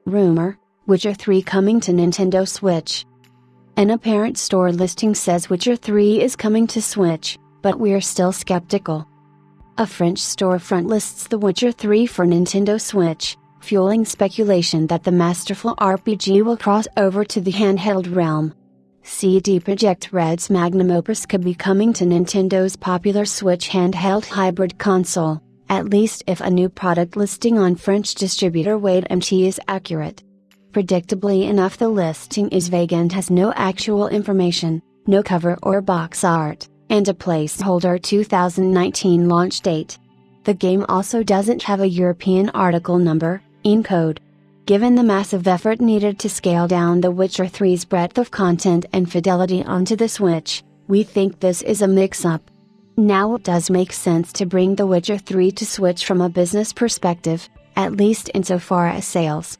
Rumor: Witcher 3 coming to Nintendo Switch. An apparent store listing says Witcher 3 is coming to Switch, but we're still skeptical. A French storefront lists The Witcher 3 for Nintendo Switch, fueling speculation that the masterful RPG will cross over to the handheld realm. CD Projekt Red's magnum opus could be coming to Nintendo's popular Switch handheld hybrid console, at least if a new product listing on French distributor Wade MT is accurate. Predictably enough, the listing is vague and has no actual information, no cover or box art, and a placeholder 2019 launch date. The game also doesn't have a European article number, EN code. Given the massive effort needed to scale down The Witcher 3's breadth of content and fidelity onto the Switch, we think this is a mix-up. Now it does make sense to bring The Witcher 3 to Switch from a business perspective, at least insofar as sales.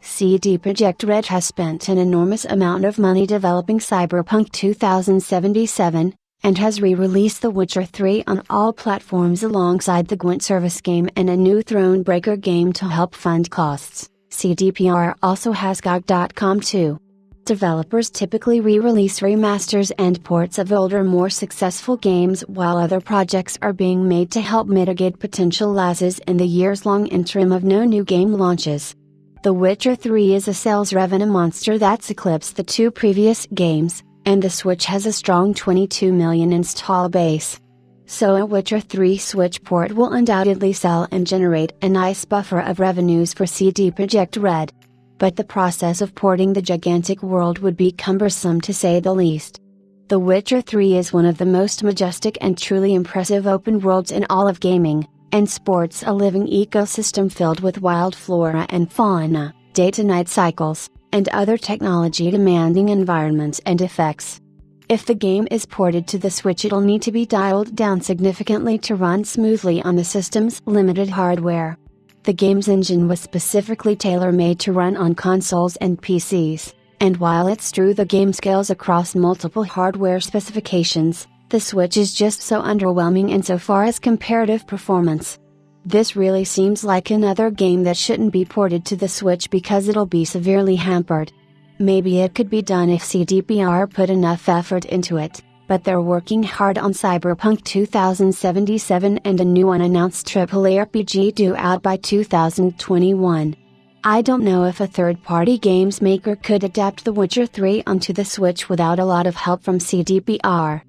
CD Projekt Red has spent an enormous amount of money developing Cyberpunk 2077, and has re-released The Witcher 3 on all platforms alongside the Gwent service game and a new Thronebreaker game to help fund costs. CDPR also has GOG.com too. Developers typically re-release remasters and ports of older, more successful games, while other projects are being made to help mitigate potential losses in the years-long interim of no new game launches. The Witcher 3 is a sales revenue monster that's eclipsed the two previous games, and the Switch has a strong 22 million install base. So a Witcher 3 Switch port will undoubtedly sell and generate a nice buffer of revenues for CD Projekt Red. But the process of porting the gigantic world would be cumbersome to say the least. The Witcher 3 is one of the most majestic and truly impressive open worlds in all of gaming, and sports a living ecosystem filled with wild flora and fauna, day-to-night cycles, and other technology-demanding environments and effects. If the game is ported to the Switch, it'll need to be dialed down significantly to run smoothly on the system's limited hardware. The game's engine was specifically tailor-made to run on consoles and PCs, and while it's true the game scales across multiple hardware specifications, the Switch is just so underwhelming insofar as comparative performance. This really seems like another game that shouldn't be ported to the Switch because it'll be severely hampered. Maybe it could be done if CDPR put enough effort into it, but they're working hard on Cyberpunk 2077 and a new unannounced AAA RPG due out by 2021. I don't know if a third-party games maker could adapt The Witcher 3 onto the Switch without a lot of help from CDPR.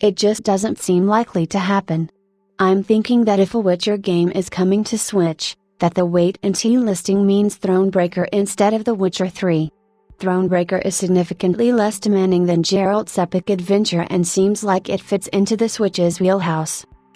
It just doesn't seem likely to happen. I'm thinking that if a Witcher game is coming to Switch, that the Wait and See listing means Thronebreaker instead of The Witcher 3. Thronebreaker is significantly less demanding than Geralt's epic adventure and seems like it fits into the Switch's wheelhouse.